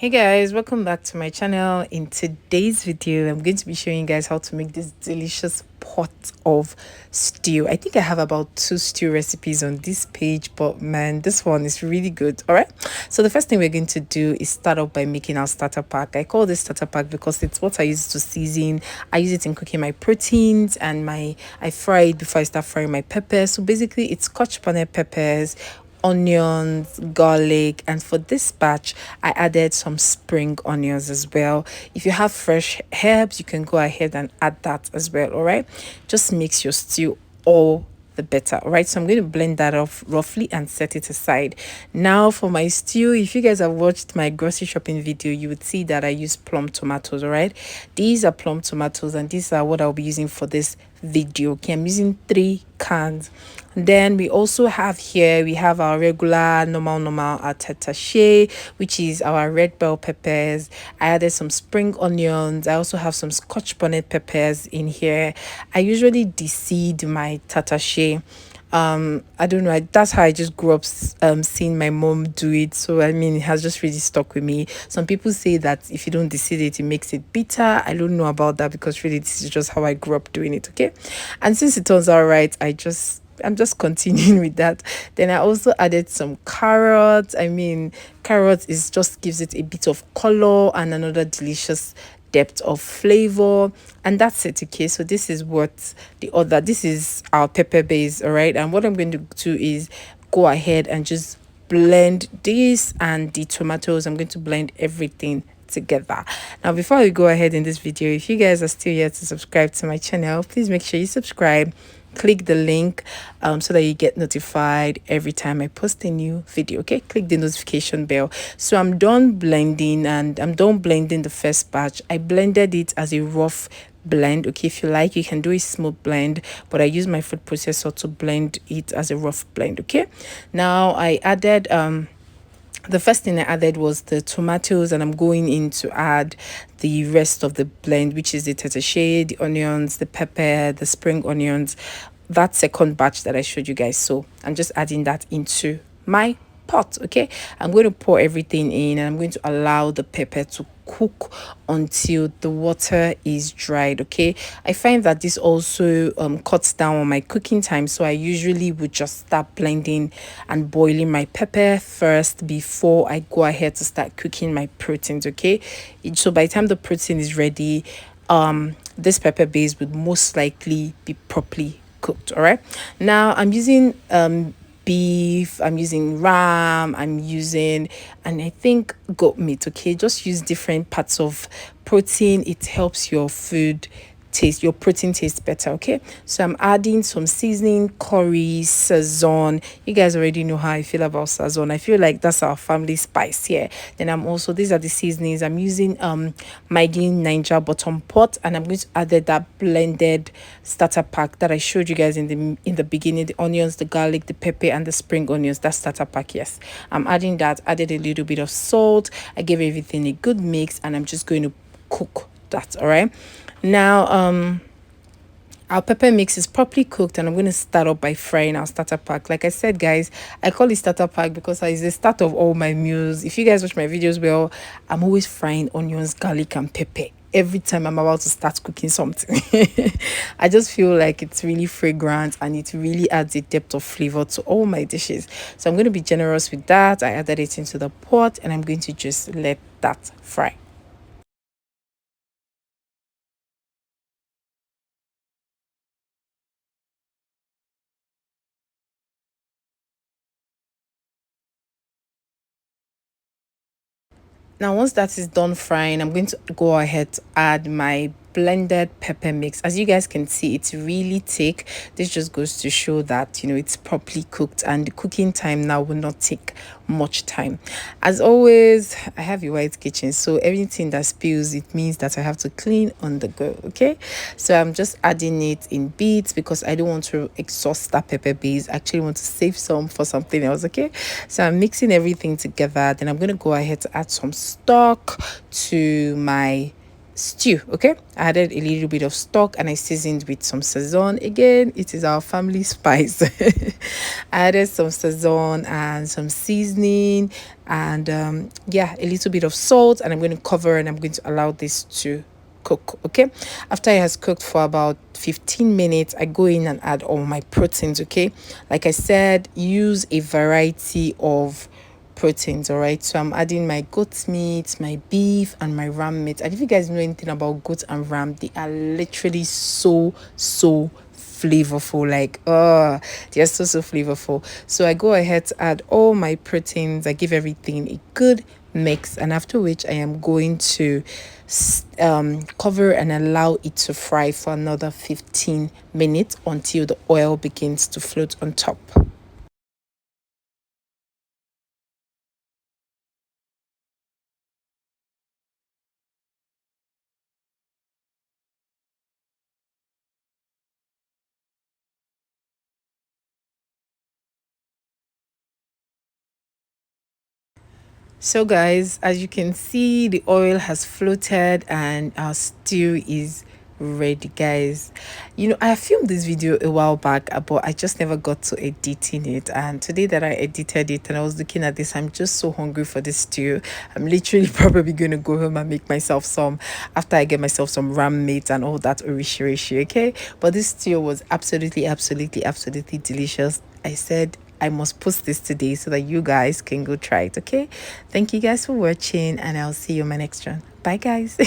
Hey guys, welcome back to my channel. In today's video, I'm going to be showing you guys how to make this delicious pot of stew. I think I have about 2 stew recipes on this page, but man, this one is really good. All right, so the first thing we're going to do is start off by making our starter pack. I call this starter pack because it's what I use to season. I use it in cooking my proteins and I fry it before I start frying my peppers. So basically it's scotch bonnet peppers, onions, garlic, and for this batch I added some spring onions as well. If you have fresh herbs, you can go ahead and add that as well. All right, just makes your stew all the better. All right, so I'm going to blend that off roughly and set it aside. Now for my stew, if you guys have watched my grocery shopping video, you would see that I use plum tomatoes. All right, these are plum tomatoes and these are what I'll be using for this video. Okay, I'm using 3 cans. Then we also have here, we have our regular normal attaché, which is our red bell peppers. I added some spring onions. I also have some scotch bonnet peppers in here. I usually deseed my tatashe. I don't know, that's how I just grew up seeing my mom do it. So I mean, it has just really stuck with me. Some people say that if you don't deseed it, it makes it bitter. I don't know about that because really this is just how I grew up doing it. Okay, and since it turns out right, I'm just continuing with that. Then I also added some carrots. I mean, carrots is just gives it a bit of color and another delicious depth of flavor, and that's it. Okay, so this is our pepper base. All right, and what I'm going to do is go ahead and just blend this and the tomatoes. I'm going to blend everything together. Now before we go ahead in this video, if you guys are still here to subscribe to my channel, please make sure you subscribe, click the link so that you get notified every time I post a new video. Okay, click the notification bell. So I'm done blending, and I'm done blending the first batch. I blended it as a rough blend. Okay, if you like, you can do a smooth blend, but I use my food processor to blend it as a rough blend. Okay, now I added the first thing I added was the tomatoes, and I'm going in to add the rest of the blend, which is the tatashe, the onions, the pepper, the spring onions, that second batch that I showed you guys. So I'm just adding that into my pot. Okay, I'm going to pour everything in, and I'm going to allow the pepper to cook until the water is dried. Okay, I find that this also cuts down on my cooking time, so I usually would just start blending and boiling my pepper first before I go ahead to start cooking my proteins. Okay, so by the time the protein is ready, this pepper base would most likely be properly cooked. All right, now I'm using beef, I'm using ram, I'm using, and I think goat meat. Okay, just use different parts of protein. It helps your protein taste better. Okay, so I'm adding some seasoning, curry, sazon. You guys already know how I feel about sazon. I feel like that's our family spice here. Then I'm also, these are the seasonings. I'm using Maggi Niger bottom pot, and I'm going to add that blended starter pack that I showed you guys in the beginning, the onions, the garlic, the pepper, and the spring onions. That starter pack, yes, I'm adding that. Added a little bit of salt. I gave everything a good mix, and I'm just going to cook that. All right, now our pepper mix is properly cooked, and I'm going to start up by frying our starter pack. Like I said, guys, I call it starter pack because it's the start of all my meals. If you guys watch my videos well, I'm always frying onions, garlic, and pepper every time I'm about to start cooking something. I just feel like it's really fragrant, and it really adds a depth of flavor to all my dishes. So I'm going to be generous with that. I added it into the pot, and I'm going to just let that fry. Now, once that is done frying, I'm going to go ahead to add my blended pepper mix. As you guys can see, it's really thick. This just goes to show that, it's properly cooked, and the cooking time now will not take much time. As always, I have a white kitchen, so everything that spills, it means that I have to clean on the go. Okay, so I'm just adding it in bits because I don't want to exhaust that pepper base. I actually want to save some for something else. Okay, so I'm mixing everything together. Then I'm going to go ahead to add some stock to my stew. Okay, I added a little bit of stock and I seasoned with some sazon. Again, it is our family spice. I added some sazon and some seasoning, and yeah, a little bit of salt, and I'm going to cover and I'm going to allow this to cook. Okay, after it has cooked for about 15 minutes, I go in and add all my proteins. Okay, like I said, use a variety of proteins. All right, so I'm adding my goat meat, my beef, and my ram meat. And if you guys know anything about goat and ram, they are literally so flavorful. Like they're so flavorful. So I go ahead to add all my proteins. I give everything a good mix, and after which I am going to cover and allow it to fry for another 15 minutes until the oil begins to float on top. So guys, as you can see, the oil has floated and our stew is ready, guys. You know, I filmed this video a while back, but I just never got to editing it. And today that I edited it and I was looking at this, I'm just so hungry for this stew. I'm literally probably going to go home and make myself some after I get myself some ram meat and all that orishi, okay? But this stew was absolutely delicious. I said I must post this today so that you guys can go try it, okay? Thank you guys for watching, and I'll see you in my next one. Bye, guys.